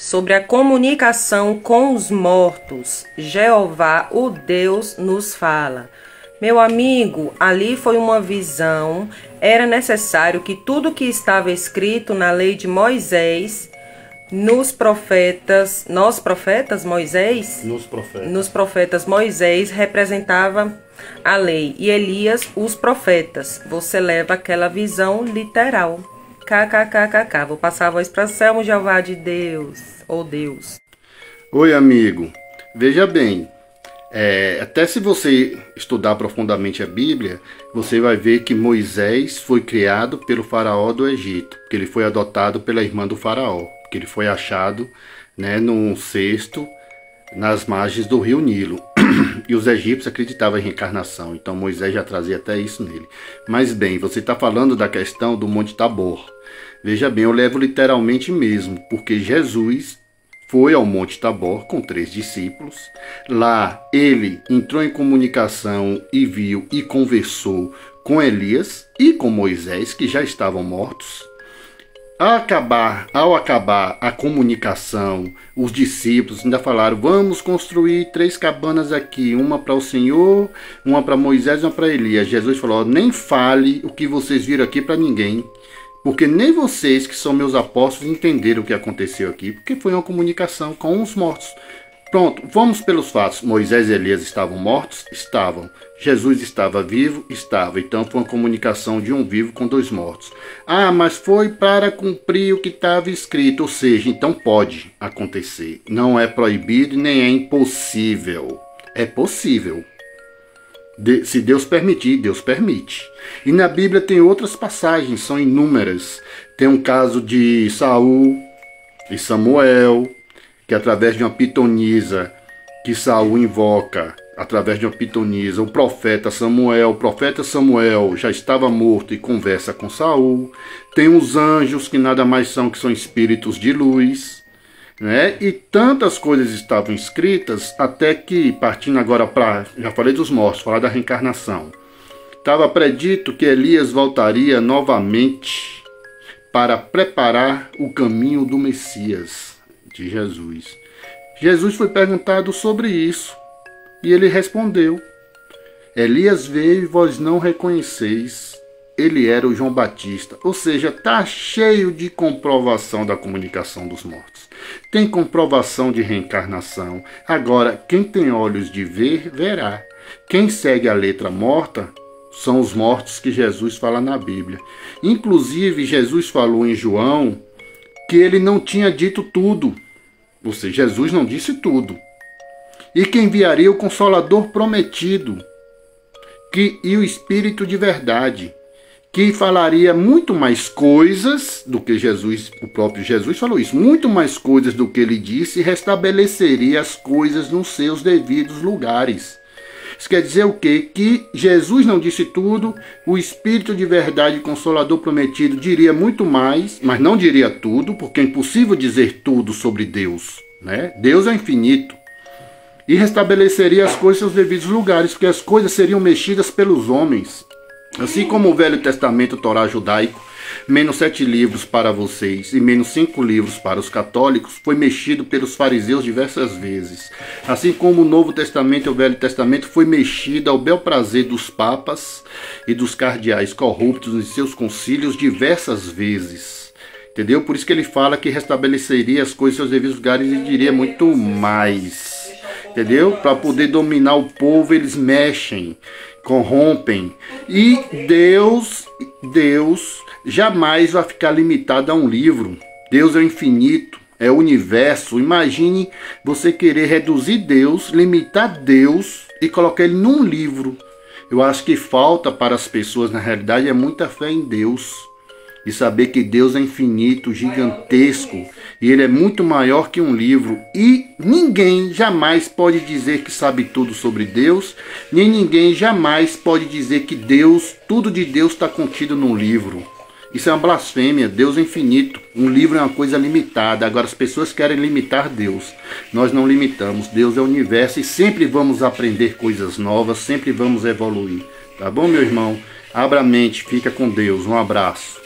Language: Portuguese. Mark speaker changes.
Speaker 1: sobre a comunicação com os mortos. Jeová, o Deus, nos fala. Meu amigo, ali foi uma visão. Era necessário que tudo que estava escrito na lei de Moisés, nos profetas Moisés representava a lei e Elias os profetas. Você leva aquela visão literal. KKKKK. Vou passar a voz para Selmo, Jeová de Deus, ou Deus.
Speaker 2: Oi, amigo. Veja bem, até se você estudar profundamente a Bíblia, você vai ver que Moisés foi criado pelo faraó do Egito, que ele foi adotado pela irmã do faraó, que ele foi achado, num cesto nas margens do rio Nilo. E os egípcios acreditavam em reencarnação, então Moisés já trazia até isso nele. Mas bem, você está falando da questão do Monte Tabor. Veja bem, eu levo literalmente mesmo, porque Jesus foi ao Monte Tabor com 3 discípulos. Lá ele entrou em comunicação e viu e conversou com Elias e com Moisés, que já estavam mortos. Ao acabar a comunicação, os discípulos ainda falaram: vamos construir 3 cabanas aqui, uma para o Senhor, uma para Moisés e uma para Elias. Jesus falou: nem fale o que vocês viram aqui para ninguém, porque nem vocês que são meus apóstolos entenderam o que aconteceu aqui, porque foi uma comunicação com os mortos. Pronto, vamos pelos fatos. Moisés e Elias estavam mortos? Estavam. Jesus estava vivo? Estava. Então foi uma comunicação de um vivo com 2 mortos. Ah, mas foi para cumprir o que estava escrito. Ou seja, então pode acontecer. Não é proibido nem é impossível. É possível. Se Deus permitir, Deus permite. E na Bíblia tem outras passagens, são inúmeras. Tem um caso de Saul e Samuel, que através de uma pitonisa que Saul invoca, através de uma pitonisa, o profeta Samuel já estava morto e conversa com Saul. Tem os anjos, que nada mais são que são espíritos de luz, e tantas coisas estavam escritas, até que, partindo agora para, já falei dos mortos, falar da reencarnação, estava predito que Elias voltaria novamente para preparar o caminho do Messias, de Jesus. Jesus foi perguntado sobre isso e ele respondeu: Elias veio e vós não reconheceis. Ele era o João Batista. Ou seja, está cheio de comprovação da comunicação dos mortos. Tem comprovação de reencarnação. Agora, quem tem olhos de ver, verá. Quem segue a letra morta são os mortos que Jesus fala na Bíblia. Inclusive, Jesus falou em João que ele não tinha dito tudo. Ou seja, Jesus não disse tudo. E que enviaria o Consolador prometido, e o Espírito de verdade, que falaria muito mais coisas do que Jesus, o próprio Jesus falou isso, muito mais coisas do que ele disse, e restabeleceria as coisas nos seus devidos lugares. Isso quer dizer o quê? Que Jesus não disse tudo, o Espírito de verdade, Consolador prometido, diria muito mais, mas não diria tudo, porque é impossível dizer tudo sobre Deus, Deus é infinito. E restabeleceria as coisas em seus devidos lugares, porque as coisas seriam mexidas pelos homens. Assim como o Velho Testamento, Torá judaico, menos 7 livros para vocês e menos 5 livros para os católicos, foi mexido pelos fariseus diversas vezes. Assim como o Novo Testamento e o Velho Testamento foi mexido ao bel prazer dos papas e dos cardeais corruptos em seus concílios diversas vezes. Entendeu? Por isso que ele fala que restabeleceria as coisas em seus devidos lugares e diria muito mais. Entendeu? Para poder dominar o povo, eles mexem, corrompem. E Deus jamais vai ficar limitado a um livro. Deus é infinito, é o universo. Imagine você querer reduzir Deus, limitar Deus e colocar ele num livro. Eu acho que falta para as pessoas, na realidade, é muita fé em Deus. E saber que Deus é infinito, gigantesco, e ele é muito maior que um livro. E ninguém jamais pode dizer que sabe tudo sobre Deus, nem ninguém jamais pode dizer que tudo de Deus está contido num livro. Isso é uma blasfêmia. Deus é infinito. Um livro é uma coisa limitada. Agora as pessoas querem limitar Deus. Nós não limitamos. Deus é o universo e sempre vamos aprender coisas novas, sempre vamos evoluir. Tá bom, meu irmão? Abra a mente, fica com Deus. Um abraço.